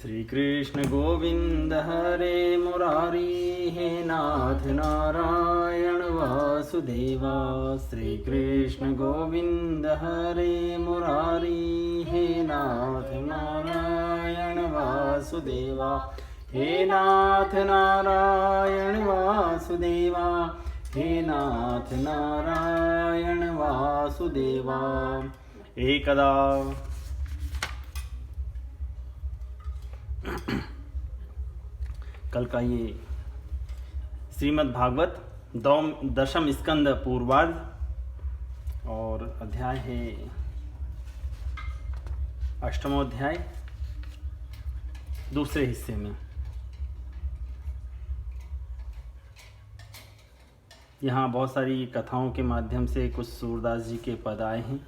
श्री कृष्ण गोविंद हरे मुरारी, हे नाथ नारायण वासुदेवा। श्री कृष्ण गोविंद हरे मुरारी, हे नाथ नारायण वासुदेवा। हे नाथ नारायण वासुदेवा, हे नाथ नारायण वासुदेवा। एकदा कल का ये श्रीमद् भागवत दशम स्कंद पूर्वार्ध और अध्याय है अष्टमोध्याय दूसरे हिस्से में। यहाँ बहुत सारी कथाओं के माध्यम से कुछ सूरदास जी के पद आए हैं।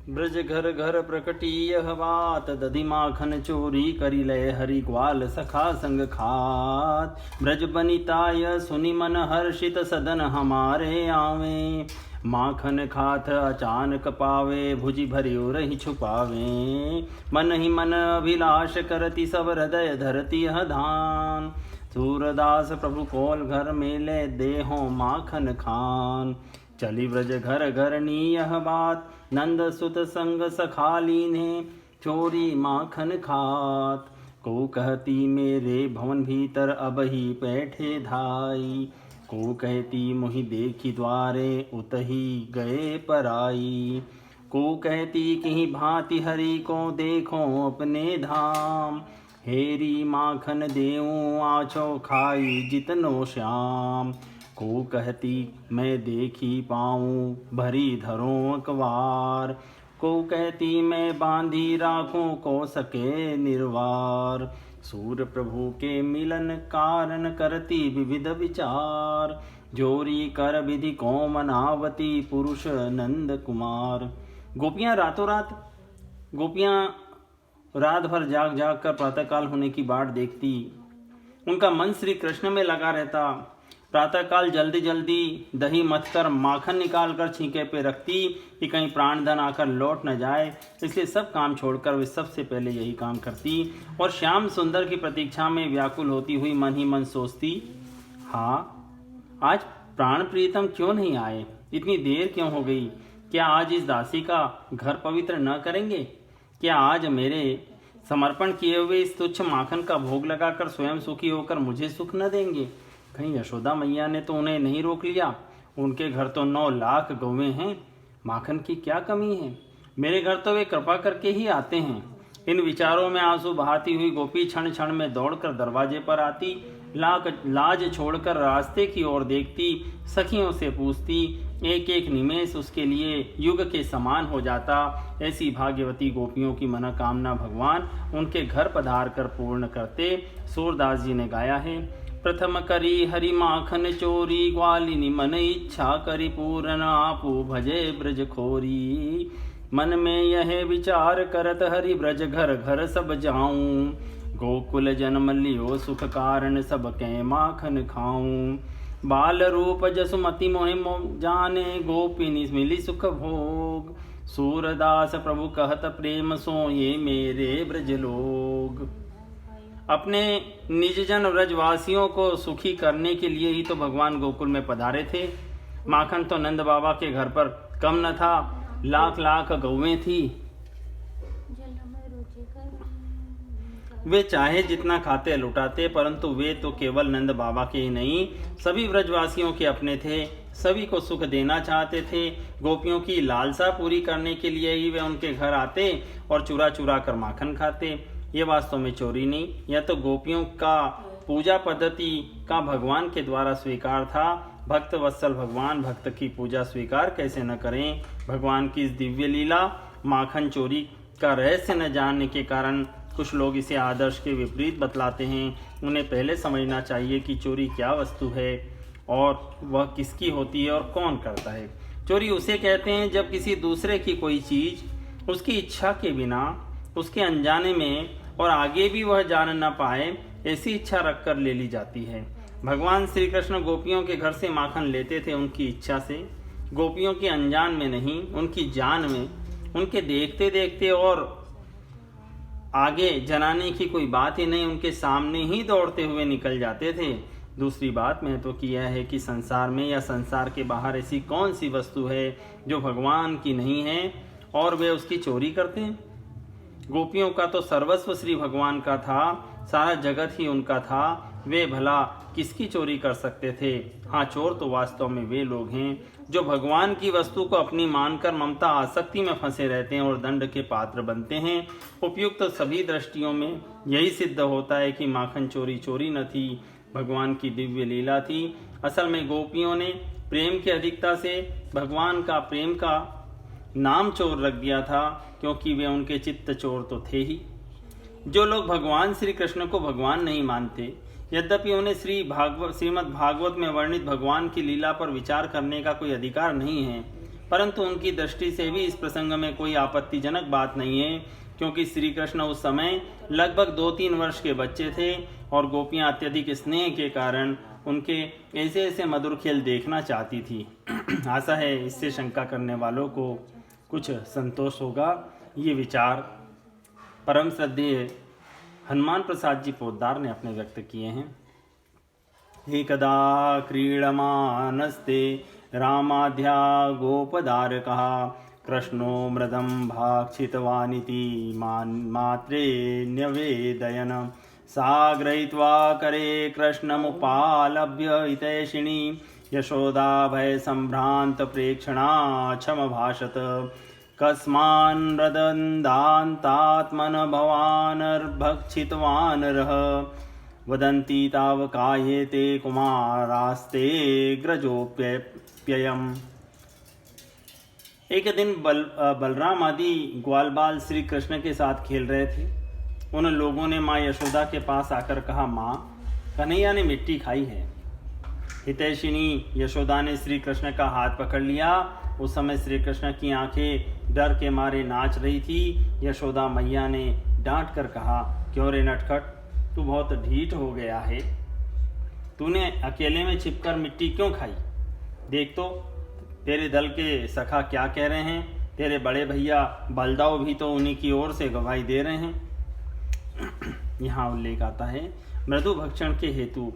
ब्रज घर घर प्रकटी यह बात, दधि माखन चोरी करी लय हरि ग्वाल सखा संग खात। ब्रज बनिताय सुनि मन हर्षित, सदन हमारे आवे। माखन खात अचानक पावे, भुजि भरि रही छुपावे। मन ही मन अभिलाष करती, सब हृदय धरती यह धान। सूरदास प्रभु कोल घर मेले, देहो माखन खान। चली ब्रज घर घर नी यह बात, नंद सुत संग सखाली ने चोरी माखन खात। को कहती मेरे भवन भीतर, अब ही बैठे धाई। को कहती मुहि देखी द्वारे, उतही गए पराई। को कहती कहीं भांति हरि को, देखो अपने धाम। हेरी माखन देऊँ आछो खाई, जितनो श्याम। को कहती मैं देखी पाऊँ, भरी धरों अकवार। को कहती मैं बांधी राखूं, को सके निर्वार। सूर प्रभु के मिलन कारण, करती विविध विचार। जोरी कर विधि को मनावती, पुरुष नंद कुमार। गोपियाँ रात भर जाग जाग कर प्रातःकाल होने की बाट देखती। उनका मन श्री कृष्ण में लगा रहता। प्रातःकाल जल्दी जल्दी दही मथ कर माखन निकाल कर छींके पे रखती कि कहीं प्राणधन आकर लौट न जाए। इसलिए सब काम छोड़कर वे सबसे पहले यही काम करती और श्याम सुंदर की प्रतीक्षा में व्याकुल होती हुई मन ही मन सोचती, हाँ आज प्राण प्रीतम क्यों नहीं आए, इतनी देर क्यों हो गई। क्या आज इस दासी का घर पवित्र न करेंगे? क्या आज मेरे समर्पण किए हुए इस तुच्छ माखन का भोग लगाकर स्वयं सुखी होकर मुझे सुख न देंगे? कहीं यशोदा मैया ने तो उन्हें नहीं रोक लिया? उनके घर तो 9 लाख गौवें हैं, माखन की क्या कमी है? मेरे घर तो वे कृपा करके ही आते हैं। इन विचारों में आंसू बहाती हुई गोपी क्षण क्षण में दौड़कर दरवाजे पर आती। लाज छोड़कर रास्ते की ओर देखती, सखियों से पूछती। एक एक निमेष उसके लिए युग के समान हो जाता। ऐसी भाग्यवती गोपियों की मनोकामना भगवान उनके घर पधार कर पूर्ण करते। सूरदास जी ने गाया है, प्रथम करी हरि माखन चोरी, ग्वालिनी मन इच्छा करी पूरन, आपू भजे ब्रज खोरी। मन में यह विचार करत, हरि ब्रज घर घर सब जाऊं। गोकुल जन्म लियो सुख कारण, सब कै माखन खाऊं। बाल रूप जसुमति मोहि जाने, गोपिनी मिली सुख भोग। सूरदास प्रभु कहत प्रेम सो, ये मेरे ब्रज लोग। अपने निज जन व्रजवासियों को सुखी करने के लिए ही तो भगवान गोकुल में पधारे थे। माखन तो नंद बाबा के घर पर कम न था, लाख लाख गौवें थी। वे चाहे जितना खाते लुटाते, परंतु वे तो केवल नंद बाबा के ही नहीं, सभी व्रजवासियों के अपने थे। सभी को सुख देना चाहते थे। गोपियों की लालसा पूरी करने के लिए ही वे उनके घर आते और चुरा चुरा कर माखन खाते। ये वास्तव में चोरी नहीं, यह तो गोपियों का पूजा पद्धति का भगवान के द्वारा स्वीकार था। भक्त वत्सल भगवान भक्त की पूजा स्वीकार कैसे न करें। भगवान की इस दिव्य लीला माखन चोरी का रहस्य न जानने के कारण कुछ लोग इसे आदर्श के विपरीत बतलाते हैं। उन्हें पहले समझना चाहिए कि चोरी क्या वस्तु है और वह किसकी होती है और कौन करता है। चोरी उसे कहते हैं जब किसी दूसरे की कोई चीज़ उसकी इच्छा के बिना, उसके अनजाने में और आगे भी वह जान न पाए, ऐसी इच्छा रखकर ले ली जाती है। भगवान श्री कृष्ण गोपियों के घर से माखन लेते थे उनकी इच्छा से, गोपियों के अनजान में नहीं, उनकी जान में। उनके देखते देखते और आगे जनाने की कोई बात ही नहीं, उनके सामने ही दौड़ते हुए निकल जाते थे। दूसरी बात महत्व की यह है कि संसार में या संसार के बाहर ऐसी कौन सी वस्तु है जो भगवान की नहीं है और वे उसकी चोरी करते हैं। गोपियों का तो सर्वस्व श्री भगवान का था, सारा जगत ही उनका था, वे भला किसकी चोरी कर सकते थे। हाँ, चोर तो वास्तव में वे लोग हैं जो भगवान की वस्तु को अपनी मानकर ममता आसक्ति में फंसे रहते हैं और दंड के पात्र बनते हैं। उपयुक्त सभी दृष्टियों में यही सिद्ध होता है कि माखन चोरी चोरी न थी, भगवान की दिव्य लीला थी। असल में गोपियों ने प्रेम की अधिकता से भगवान का प्रेम का नाम चोर रख दिया था, क्योंकि वे उनके चित्त चोर तो थे ही। जो लोग भगवान श्री कृष्ण को भगवान नहीं मानते, यद्यपि उन्हें श्रीमद् भागवत में वर्णित भगवान की लीला पर विचार करने का कोई अधिकार नहीं है, परंतु उनकी दृष्टि से भी इस प्रसंग में कोई आपत्तिजनक बात नहीं है, क्योंकि श्री कृष्ण उस समय लगभग 2-3 वर्ष के बच्चे थे और गोपियां अत्यधिक स्नेह के कारण उनके ऐसे ऐसे मधुर खेल देखना चाहती थी। आशा है इससे शंका करने वालों को कुछ संतोष होगा। ये विचार परम श्रद्धेय हनुमान प्रसाद जी पोद्दार ने अपने व्यक्त किए हैं। एकदा क्रीडमानस्ते रामाध्या गोपदारकः कृष्णो मृदं भाक्षितवानिति मात्रे न्यवेदयन् सा गृहीत्वा करे कृष्णमुपालभ्य हितैषिणी यशोदा भय संभ्रांत प्रेक्षणा क्षमभाषत कस्मान् रदन्दान्तात्मन भवानर्भक्षितवानरः वदन्ति तावकायेते कुमारास्ते ग्रजोप्ययम्। एक दिन बलराम आदि ग्वाल बाल श्री कृष्ण के साथ खेल रहे थे। उन लोगों ने माँ यशोदा के पास आकर कहा, माँ, कन्हैया ने मिट्टी खाई है। हितैषिणी यशोदा ने श्री कृष्ण का हाथ पकड़ लिया। उस समय श्री कृष्ण की आंखें डर के मारे नाच रही थी। यशोदा मैया ने डांट कर कहा, क्यों रे नटखट, तू बहुत ढीठ हो गया है। तूने अकेले में छिपकर मिट्टी क्यों खाई? देख तो तेरे दल के सखा क्या कह रहे हैं। तेरे बड़े भैया बलदाव भी तो उन्हीं की ओर से गवाही दे रहे हैं। यहाँ उल्लेख आता है मृदु भक्षण के हेतु।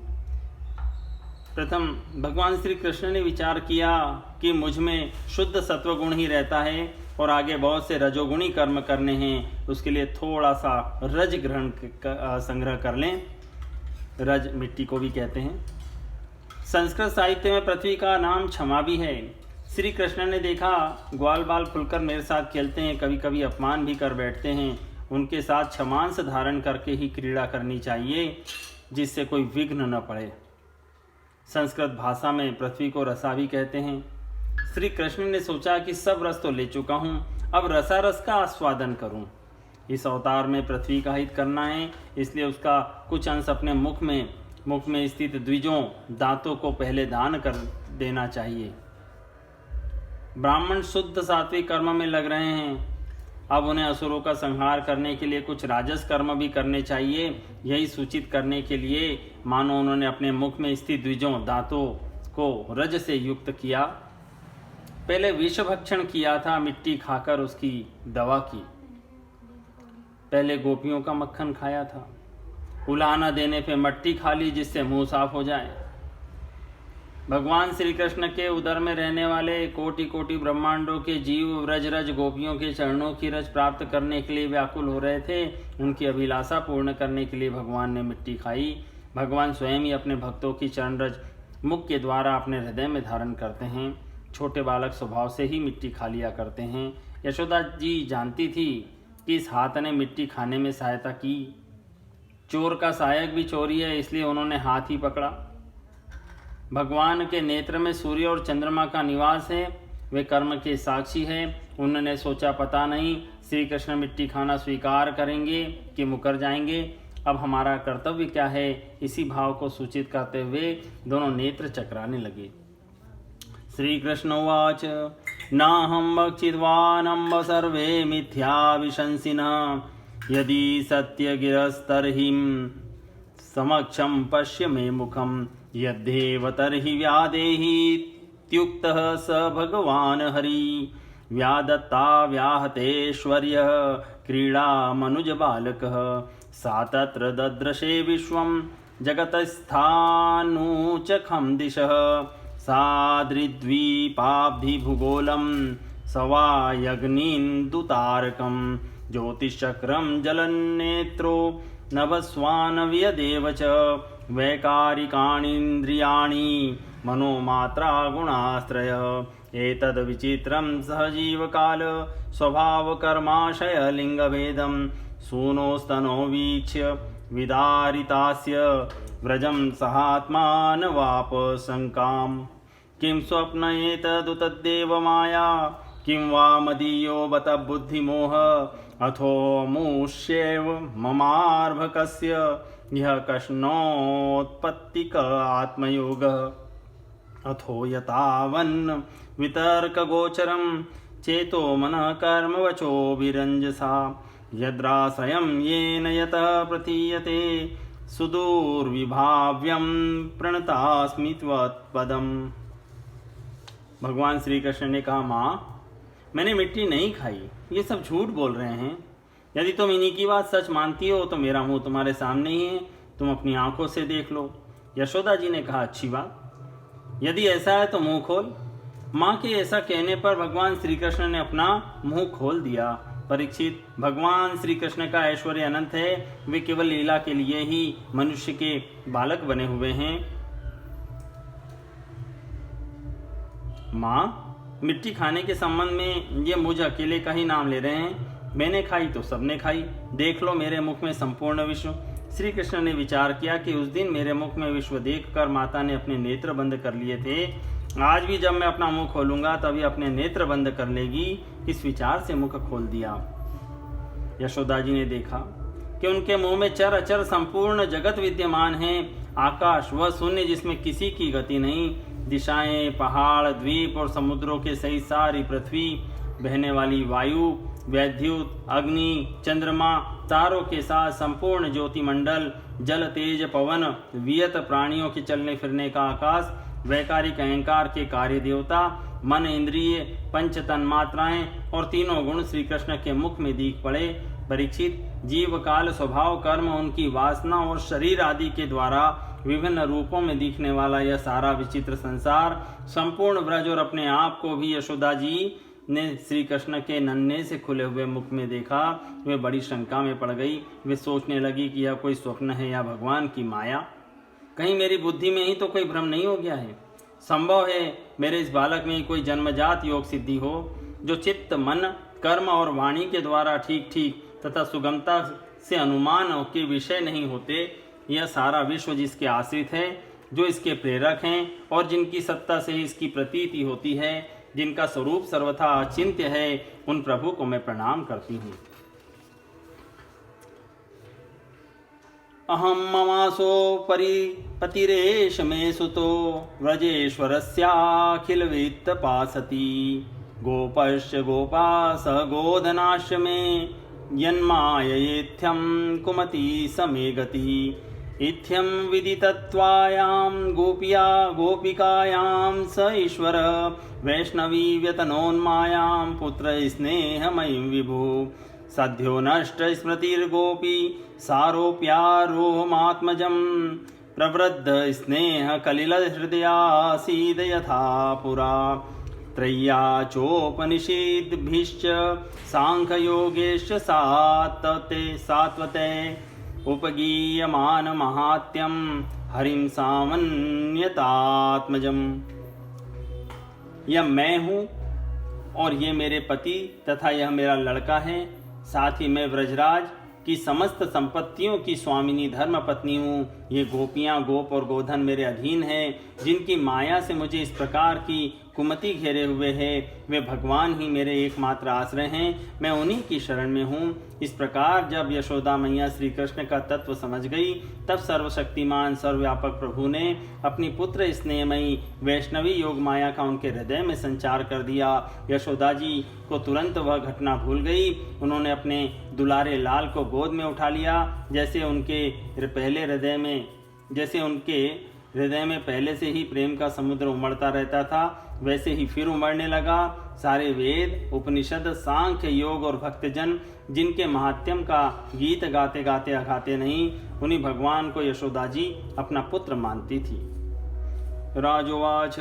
प्रथम भगवान श्री कृष्ण ने विचार किया कि मुझ में शुद्ध सत्वगुण ही रहता है और आगे बहुत से रजोगुणी कर्म करने हैं, उसके लिए थोड़ा सा रज ग्रहण संग्रह कर लें। रज मिट्टी को भी कहते हैं। संस्कृत साहित्य में पृथ्वी का नाम क्षमा भी है। श्री कृष्ण ने देखा ग्वाल बाल खुलकर मेरे साथ खेलते हैं, कभी कभी अपमान भी कर बैठते हैं। उनके साथ क्षमांश धारण करके ही क्रीड़ा करनी चाहिए, जिससे कोई विघ्न न पड़े। संस्कृत भाषा में पृथ्वी को रसा भी कहते हैं। श्री कृष्ण ने सोचा कि सब रस तो ले चुका हूँ, अब रसारस का आस्वादन करूँ। इस अवतार में पृथ्वी का हित करना है, इसलिए उसका कुछ अंश अपने मुख में स्थित द्विजों दांतों को पहले दान कर देना चाहिए। ब्राह्मण शुद्ध सात्विक कर्म में लग रहे हैं, अब उन्हें असुरों का संहार करने के लिए कुछ राजस कर्म भी करने चाहिए। यही सूचित करने के लिए मानो उन्होंने अपने मुख में स्थित द्विजों दांतों को रज से युक्त किया। पहले विष भक्षण किया था, मिट्टी खाकर उसकी दवा की। पहले गोपियों का मक्खन खाया था, उलाहना देने पे मट्टी खा ली जिससे मुंह साफ हो जाए। भगवान श्री कृष्ण के उदर में रहने वाले कोटि कोटि ब्रह्मांडों के जीव रज रज गोपियों के चरणों की रज प्राप्त करने के लिए व्याकुल हो रहे थे। उनकी अभिलाषा पूर्ण करने के लिए भगवान ने मिट्टी खाई। भगवान स्वयं ही अपने भक्तों की चरण रज मुख के द्वारा अपने हृदय में धारण करते हैं। छोटे बालक स्वभाव से ही मिट्टी खा लिया करते हैं। यशोदा जी जानती थी कि इस हाथ ने मिट्टी खाने में सहायता की। चोर का सहायक भी चोरी है, इसलिए उन्होंने हाथ ही पकड़ा। भगवान के नेत्र में सूर्य और चंद्रमा का निवास है, वे कर्म के साक्षी हैं। उन्होंने सोचा पता नहीं श्री कृष्ण मिट्टी खाना स्वीकार करेंगे कि मुकर जाएंगे, अब हमारा कर्तव्य क्या है। इसी भाव को सूचित करते हुए दोनों नेत्र चकराने लगे। श्री कृष्ण उवाच नाहं भक्षितवानम्ब सर्वे मिथ्या विशंसिनः यदि सत्यगिरस्तर्हि समक्षं पश्य मे मुखं यद्देव तर्हि व्यादेहीत्युक्तः स भगवान् हरि व्यादत्ता व्याहतेश्वर्यः क्रीडा मनुजबालकः सा तत्र दद्रशे विश्वं जगतस्थानूचखं दिशः सादृद्वीपाब्धिभूगोलं सवायग्निन्दुतारकं ज्योतिश्चक्रं जलन्नेत्रो नभस्वानव्यदेव च वैकारिकाणीन्द्रियाणि मनोमात्रा गुणाश्रय एतद्विचित्रं सहजीवकाल स्वभावकर्माशयलिङ्गभेदं सूनोस्तनो वीक्ष्य विदारितास्य व्रजं सहात्मानवाप शङ्काम् किं स्वप्न एतदुतद्देव माया किं वा मदीयो बत बुद्धिमोह अथो मुष्येव ममार्भकस्य यः कष्णोत्पत्तिक आत्मयोगः अथो यतावन् वितर्कगोचरं चेतो मनः कर्मवचो विरञ्जसा यद्राश्रयं येन यतः प्रतीयते सुदूरविभाव्यं प्रणतास्मि त्वत्पदम्। भगवान श्री कृष्ण ने कहा, माँ मैंने मिट्टी नहीं खाई, ये सब झूठ बोल रहे हैं। यदि तुम इन्हीं की बात सच मानती हो तो मेरा मुंह तुम्हारे सामने ही है, तुम अपनी आंखों से देख लो। यशोदा जी ने कहा, अच्छी बात, यदि ऐसा है तो मुंह खोल। माँ के ऐसा कहने पर भगवान श्री कृष्ण ने अपना मुंह खोल दिया। परीक्षित, भगवान श्री कृष्ण का ऐश्वर्य अनंत है, वे केवल लीला के लिए ही मनुष्य के बालक बने हुए हैं। माँ, मिट्टी खाने के संबंध में ये मुझ अकेले का ही नाम ले रहे हैं। मैंने खाई तो सबने खाई, देख लो मेरे मुख में संपूर्ण विश्व। श्री कृष्ण ने विचार किया कि उस दिन मेरे मुख में विश्व देखकर माता ने अपने नेत्र बंद कर लिए थे, आज भी जब मैं अपना मुंह खोलूंगा तभी अपने नेत्र बंद कर लेगी। इस विचार से मुख खोल दिया। यशोदा जी ने देखा कि उनके मुंह में चर अचर संपूर्ण जगत विद्यमान है। आकाश वह शून्य जिसमें किसी की गति नहीं, दिशाएं, पहाड़, द्वीप और समुद्रों के सहित सारी पृथ्वी, बहने वाली वायु, वैद्युत, अग्नि, चंद्रमा, तारों के साथ संपूर्ण ज्योतिमंडल, जल, तेज, पवन, वियत प्राणियों के चलने फिरने का आकाश, वैकारिक अहंकार के कार्य देवता, मन, इंद्रिय, पंच तन्मात्राएं और तीनों गुण श्री कृष्ण के मुख में दीख पड़े। परीक्षित, जीव काल, स्वभाव, कर्म, उनकी वासना और शरीर आदि के द्वारा विभिन्न रूपों में दिखने वाला यह सारा विचित्र संसार, संपूर्ण ब्रज और अपने आप को भी यशोदा जी ने श्री कृष्ण के नन्हे से खुले हुए मुख में देखा। वे बड़ी शंका में पड़ गई। वे सोचने लगी कि यह कोई स्वप्न है या भगवान की माया। कहीं मेरी बुद्धि में ही तो कोई भ्रम नहीं हो गया है। संभव है मेरे इस बालक में कोई जन्मजात योग सिद्धि हो, जो चित्त, मन, कर्म और वाणी के द्वारा ठीक ठीक तथा सुगमता से अनुमान के विषय नहीं होते। यह सारा विश्व जिसके आश्रित है, जो इसके प्रेरक हैं और जिनकी सत्ता से इसकी प्रतीति होती है, जिनका स्वरूप सर्वथा अचिंत्य है, उन प्रभु को मैं प्रणाम करती हूँ। अहम ममासो पतिरेश मे सुतो व्रजेश्वरस्याखिल वित्तपासति गोपश्च गोपास गोधनाश्च मे यन्माययेथ्यं कुमति समे गति इत्थं विदितत्वायां गोपिया गोपिकायां स ईश्वर वैष्णवी व्यतनोन्मायां पुत्र स्नेहमयीं विभु सद्यो नष्ट स्मृतिर्गोपी सारोप्यारोहमात्मजं प्रवृद्ध स्नेह कलिल हृदयासीद यथा पुरा त्रय्या चोपनिषद्भिश्च सांख्ययोगेश्च सात्वते उपगीयमान महात्यं हरिं सामन्यतात्मजम्। यह मैं हूँ और ये मेरे पति तथा यह मेरा लड़का है। साथ ही मैं व्रजराज की समस्त संपत्तियों की स्वामिनी धर्म पत्नी हूँ। ये गोपियाँ, गोप और गोधन मेरे अधीन हैं, जिनकी माया से मुझे इस प्रकार की कुमति घेरे हुए है। वे भगवान ही मेरे एकमात्र आश्रय हैं, मैं उन्हीं की शरण में हूँ। इस प्रकार जब यशोदा मैया श्री कृष्ण का तत्व समझ गई, तब सर्वशक्तिमान सर्वव्यापक प्रभु ने अपनी पुत्र स्नेहमयी वैष्णवी योग माया का उनके हृदय में संचार कर दिया। यशोदा जी को तुरंत वह घटना भूल गई। उन्होंने अपने दुलारे लाल को गोद में उठा लिया। जैसे उनके पहले हृदय में, जैसे उनके हृदय में पहले से ही प्रेम का समुद्र उमड़ता रहता था, वैसे ही फिर उमड़ने लगा। सारे वेद, उपनिषद, सांख्य, योग और भक्तजन जिनके महात्म्य का गीत गाते गाते अघाते नहीं, उन्हीं भगवान को यशोदा जी अपना पुत्र मानती थी। राजोवाच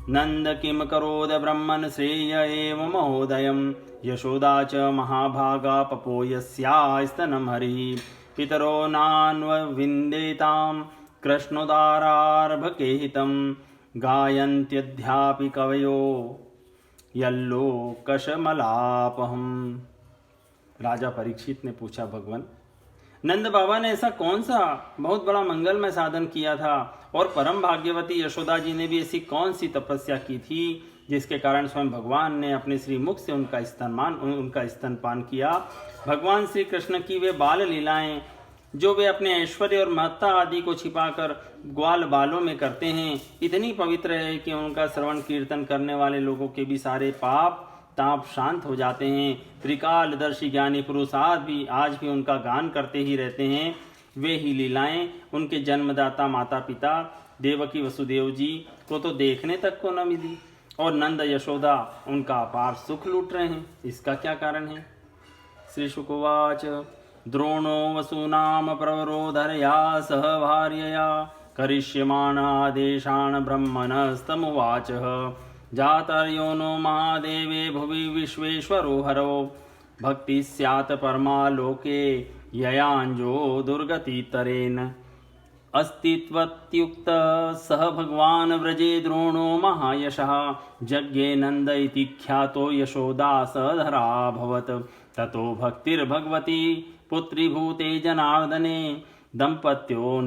नंद किम करोद ब्रह्मन् श्रेय एव महोदयम् यशोदा च महाभागा पपो यस्यास्तनं हरिः पितरो नान्वविन्देतां कृष्णोदारार्भके हितं गायन्त्यद्यापि कवयो यल्लोकशमलापहम्। राजा परीक्षित ने पूछा, भगवान नंद बाबा ने ऐसा कौन सा बहुत बड़ा मंगलमय साधन किया था, और परम भाग्यवती यशोदा जी ने भी ऐसी कौन सी तपस्या की थी जिसके कारण स्वयं भगवान ने अपने श्री मुख से उनका स्तनपान किया। भगवान श्री कृष्ण की वे बाल लीलाएं जो वे अपने ऐश्वर्य और महत्ता आदि को छिपाकर ग्वाल बालों में करते हैं, इतनी पवित्र है कि उनका श्रवण कीर्तन करने वाले लोगों के भी सारे पाप ताप शांत हो जाते हैं। त्रिकालदर्शी ज्ञानी पुरुष आज भी उनका गान करते ही रहते हैं। वे ही लीलाएं उनके जन्मदाता माता पिता देवकी वसुदेव जी को तो देखने तक को न मिली, और नंद यशोदा उनका अपार सुख लूट रहे हैं। इसका क्या कारण है? श्री शुकोवाच द्रोणो वसूनाम प्रवरोधरया सह भार्यया करिष्यमाणादेशान् ब्रह्मणस्तमुवाच जातर्योनो महादेवे भुवि विश्वेश्वरो हरो भक्ति स्यात् परमा लोके ययांजो दुर्गतितरेन अस्तित्वत्युक्त सह भगवान् व्रजे द्रोणो महायशः जज्ञे नंद इति ख्यातो यशोदासधराभवत् ततो भक्तिर्भगवती पुत्रीभूते जनार्दने दंपत्यो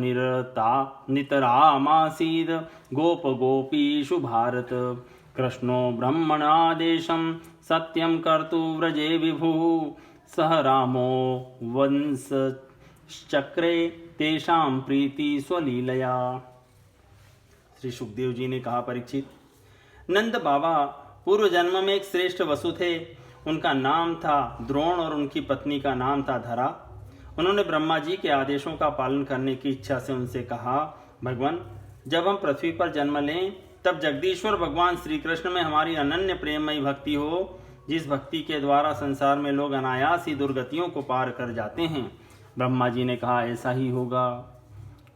नितरामासीद गोपगोपीषु भारत कृष्णो ब्रह्मणादेशं सत्यं कर्तु व्रजे विभुः सह रामो वंशचक्रे तेषां प्रीति स्वलीलया। श्री सुखदेव जी ने कहा, परीक्षित नंद बाबा पूर्व जन्म में एक श्रेष्ठ वसु थे। उनका नाम था द्रोण और उनकी पत्नी का नाम था धरा। उन्होंने ब्रह्मा जी के आदेशों का पालन करने की इच्छा से उनसे कहा, भगवान जब हम पृथ्वी पर जन्म लें तब जगदीश्वर भगवान श्री कृष्ण में हमारी अनन्य प्रेममयी भक्ति हो, जिस भक्ति के द्वारा संसार में लोग अनायास ही दुर्गतियों को पार कर जाते हैं। ब्रह्मा जी ने कहा, ऐसा ही होगा।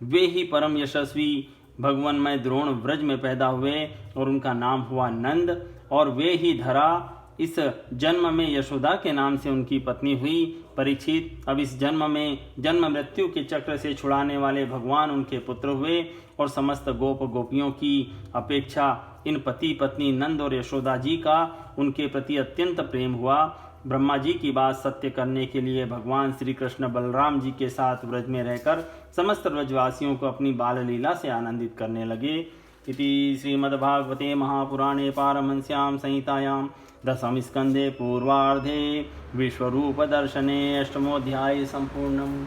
वे ही परम यशस्वी भगवानमय द्रोण व्रज में पैदा हुए और उनका नाम हुआ नंद, और वे ही धरा इस जन्म में यशोदा के नाम से उनकी पत्नी हुई। परीक्षित अब इस जन्म में जन्म मृत्यु के चक्र से छुड़ाने वाले भगवान उनके पुत्र हुए, और समस्त गोप गोपियों की अपेक्षा इन पति पत्नी नंद और यशोदा जी का उनके प्रति अत्यंत प्रेम हुआ। ब्रह्मा जी की बात सत्य करने के लिए भगवान श्री कृष्ण बलराम जी के साथ व्रज में रहकर समस्त व्रजवासियों को अपनी बाल लीला से आनंदित करने लगे। इति श्रीमद्भागवते महापुराणे पारमहंस्यां संहितायां दशम स्कंदे पूर्वार्धे विश्वरूप दर्शने अष्टमोऽध्याय संपूर्णम्।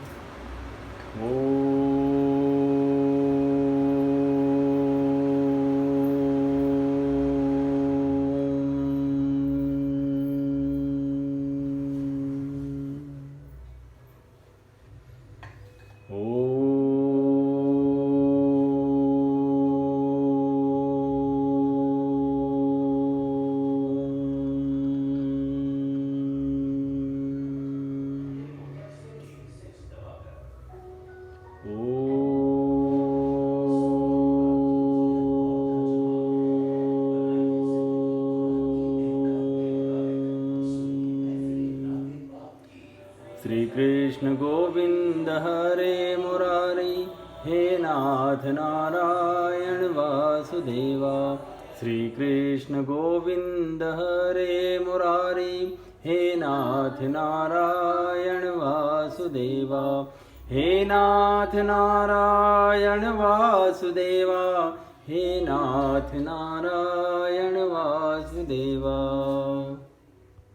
श्री कृष्ण गोविंद हरे मुरारी हे नाथ नारायण वासुदेवा। श्री कृष्ण गोविंद हरे मुरारी हे नाथ नारायण वासुदेवा। हे नाथ नारायण वासुदेवा। हे नाथ नारायण वासुदेवा।